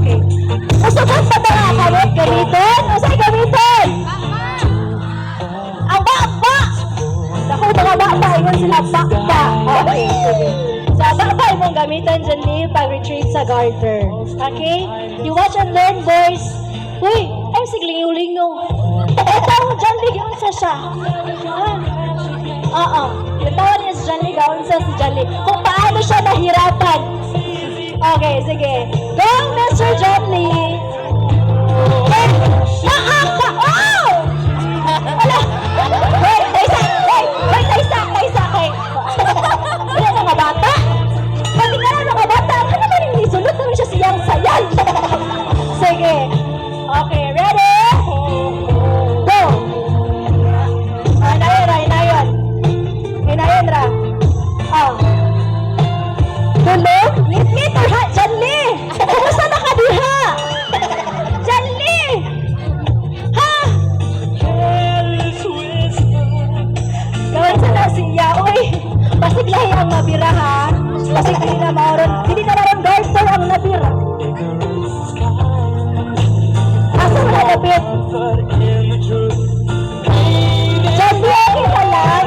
Okay. Usapan pa ba nga kawit gamiton? Usay gamiton? Ang bakba! Naku, mga bata, ingon sila bakba. Okay, sige. So, bakba imong gamitan dyan ni pag-retreat sa garter. Okay? You watch and learn, boys. Uy, ay sigling-uling no. Ito, dyan ligaw sa siya. Oo. Yung tawag niya si Janly, gaon sa si Janly. Kung paano siya nahirapan. Okay, sige. Go, Mr. Janly! Eh, naaka! Oh! Wala! Wait, Taysa! Wait, Taysa! Kay... Wala na mga bata? Pati nga lang mga bata, ano naman yung isulot naman siya siyang sayan? Sige. Okay, ready? Go! Hinayon. Hinayon, Ra. Oh. Tulog? Lit or ha? Janly! Kumusta na ka diha? Janly! Ha? Gawin sa na siya. Uy, basig lahi ang nabira ha. Basig hindi na maoron. Hindi na maroon garter ang nabira. Asa mo na lapit? Janly, okay ka lang?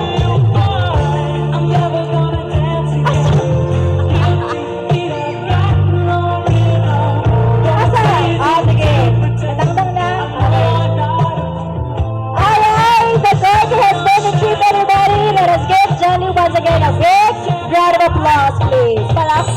Once again, a big round of applause, please.